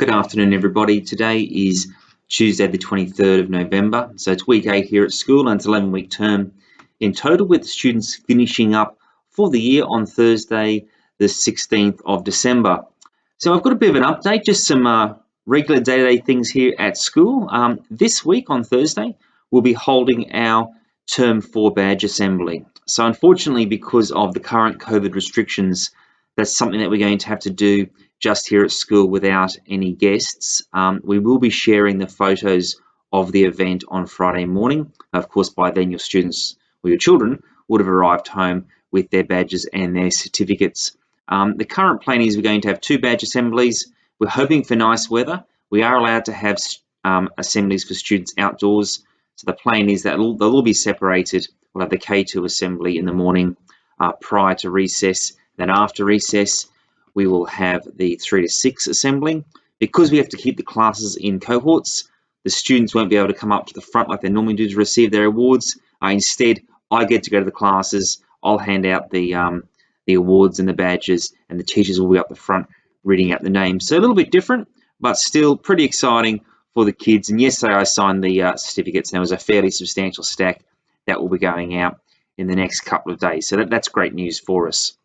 Good afternoon, everybody. Today is Tuesday, the 23rd of November. So it's week 8 here at school, and it's an 11-week term in total, with students finishing up for the year on Thursday, the 16th of December. So I've got a bit of an update, just some regular day-to-day things here at school. This week on Thursday, we'll be holding our Term 4 badge assembly. So unfortunately, because of the current COVID restrictions, that's something that we're going to have to do just here at school without any guests. We will be sharing the photos of the event on Friday morning. Of course, by then your students or your children would have arrived home with their badges and their certificates. The current plan is we're going to have 2 badge assemblies. We're hoping for nice weather. We are allowed to have assemblies for students outdoors. So the plan is that they'll all be separated. We'll have the K2 assembly in the morning prior to recess. Then after recess, we will have the 3 to 6 assembly. Because we have to keep the classes in cohorts, the students won't be able to come up to the front like they normally do to receive their awards. Instead, I get to go to the classes. I'll hand out the awards and the badges, and the teachers will be up the front reading out the names. So a little bit different, but still pretty exciting for the kids. And yesterday I signed the certificates, and there was a fairly substantial stack that will be going out in the next couple of days. So that's great news for us.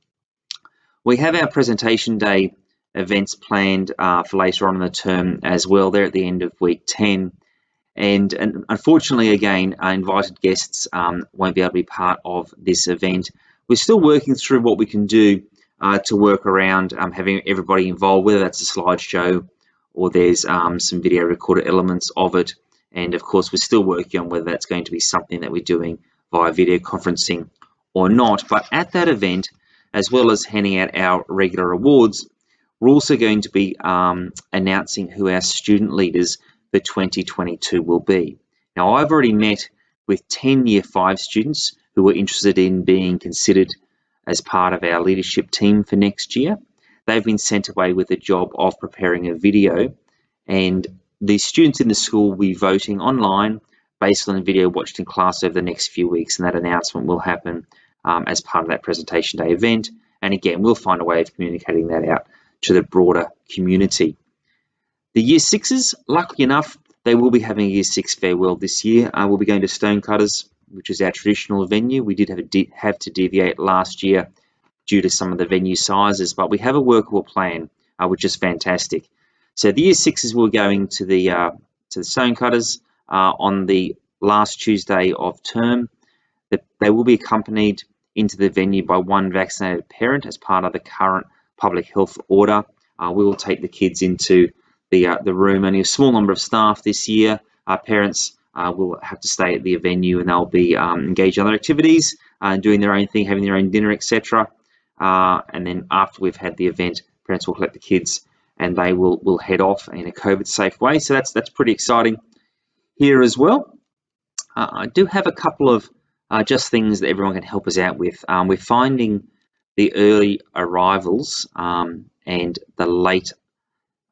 We have our presentation day events planned for later on in the term as well. They're at the end of week 10. And unfortunately, again, our invited guests won't be able to be part of this event. We're still working through what we can do to work around having everybody involved, whether that's a slideshow or there's some video recorded elements of it. And of course, we're still working on whether that's going to be something that we're doing via video conferencing or not. But at that event, as well as handing out our regular awards, we're also going to be announcing who our student leaders for 2022 will be. Now, I've already met with 10 Year 5 students who are interested in being considered as part of our leadership team for next year. They've been sent away with the job of preparing a video, and the students in the school will be voting online based on the video watched in class over the next few weeks, and that announcement will happen as part of that presentation day event. And again, we'll find a way of communicating that out to the broader community. The Year 6s, luckily enough, they will be having a Year 6 farewell this year. We'll be going to Stonecutters, which is our traditional venue. We did have to deviate last year due to some of the venue sizes, but we have a workable plan, which is fantastic. So the Year 6s will be going to the Stonecutters on the last Tuesday of term. They will be accompanied into the venue by one vaccinated parent as part of the current public health order. We will take the kids into the room. Only a small number of staff this year. Our parents will have to stay at the venue, and they'll be engaged in other activities, doing their own thing, having their own dinner, etc. And then after we've had the event, parents will collect the kids, and they will head off in a COVID-safe way. So that's pretty exciting here as well. I do have a couple of just things that everyone can help us out with. We're finding the early arrivals and the late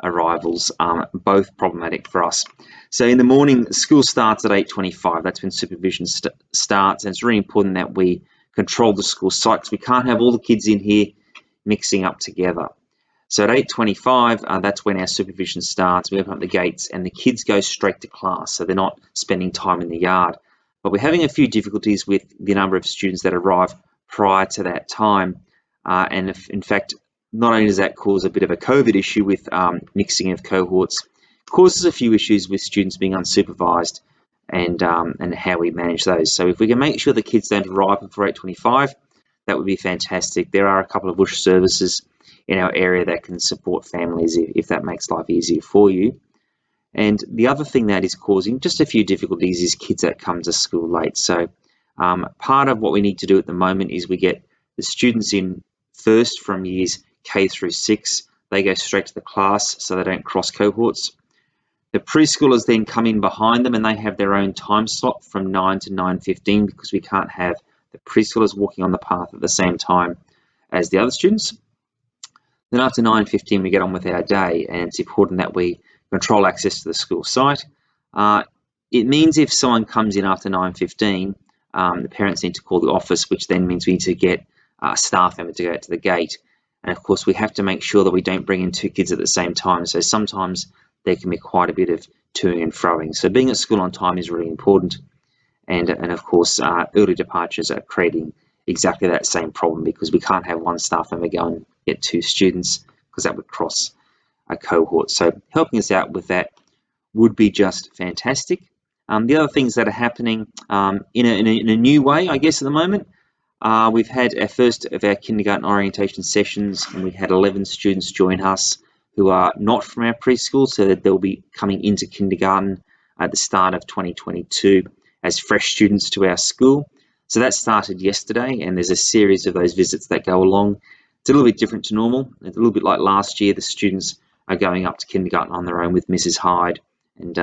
arrivals both problematic for us. So in the morning, school starts at 8:25. That's when supervision starts, and it's really important that we control the school site, because we can't have all the kids in here mixing up together. So at 8:25, that's when our supervision starts. We open up the gates, and the kids go straight to class, so they're not spending time in the yard. But we're having a few difficulties with the number of students that arrive prior to that time. And if, in fact, not only does that cause a bit of a COVID issue with mixing of cohorts, it causes a few issues with students being unsupervised and how we manage those. So if we can make sure the kids don't arrive before 8:25, that would be fantastic. There are a couple of bush services in our area that can support families if that makes life easier for you. And the other thing that is causing just a few difficulties is kids that come to school late. So part of what we need to do at the moment is we get the students in first from years K through 6. They go straight to the class so they don't cross cohorts. The preschoolers then come in behind them, and they have their own time slot from 9 to 9:15, because we can't have the preschoolers walking on the path at the same time as the other students. Then after 9:15, we get on with our day, and it's important that we control access to the school site. It means if someone comes in after 9:15, the parents need to call the office, which then means we need to get a staff member to go out to the gate. And of course, we have to make sure that we don't bring in 2 kids at the same time. So sometimes there can be quite a bit of toing and froing. So being at school on time is really important. And of course, early departures are creating exactly that same problem, because we can't have one staff member go and get 2 students, because that would cross a cohort. So helping us out with that would be just fantastic. The other things that are happening in a new way, I guess, at the moment, we've had our first of our kindergarten orientation sessions, and we had 11 students join us who are not from our preschool, so that they'll be coming into kindergarten at the start of 2022 as fresh students to our school. So that started yesterday, and there's a series of those visits that go along. It's a little bit different to normal. It's a little bit like last year. The students are going up to kindergarten on their own with Mrs. Hyde, and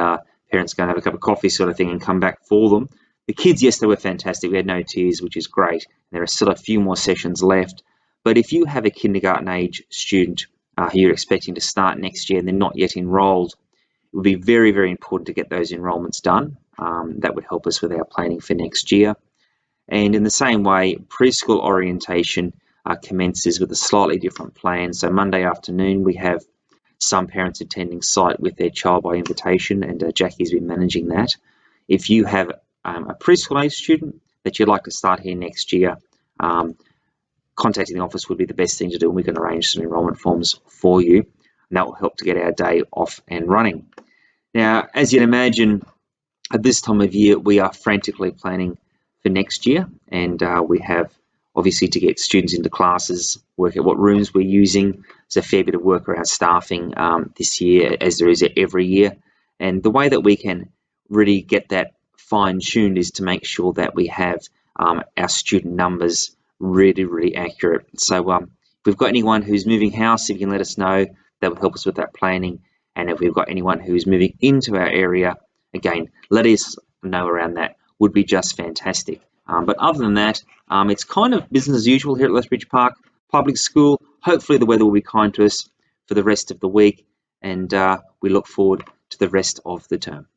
parents go and have a cup of coffee sort of thing and come back for them. The kids, yes, they were fantastic. We had no tears, which is great. There are still a few more sessions left. But if you have a kindergarten age student who you're expecting to start next year and they're not yet enrolled, it would be very, very important to get those enrolments done. That would help us with our planning for next year. And in the same way, preschool orientation commences with a slightly different plan. So Monday afternoon, we have some parents attending site with their child by invitation, and Jackie's been managing that. If you have a preschool age student that you'd like to start here next year, contacting the office would be the best thing to do, and we can arrange some enrolment forms for you, and that will help to get our day off and running. Now, as you'd imagine, at this time of year, we are frantically planning for next year, and we have obviously to get students into classes, work out what rooms we're using. There's a fair bit of work around staffing this year, as there is every year. And the way that we can really get that fine-tuned is to make sure that we have our student numbers really, really accurate. So if we've got anyone who's moving house, if you can let us know, that will help us with that planning. And if we've got anyone who's moving into our area, again, let us know around that. Would be just fantastic. But other than that, it's kind of business as usual here at Lethbridge Park Public School. Hopefully the weather will be kind to us for the rest of the week, and we look forward to the rest of the term.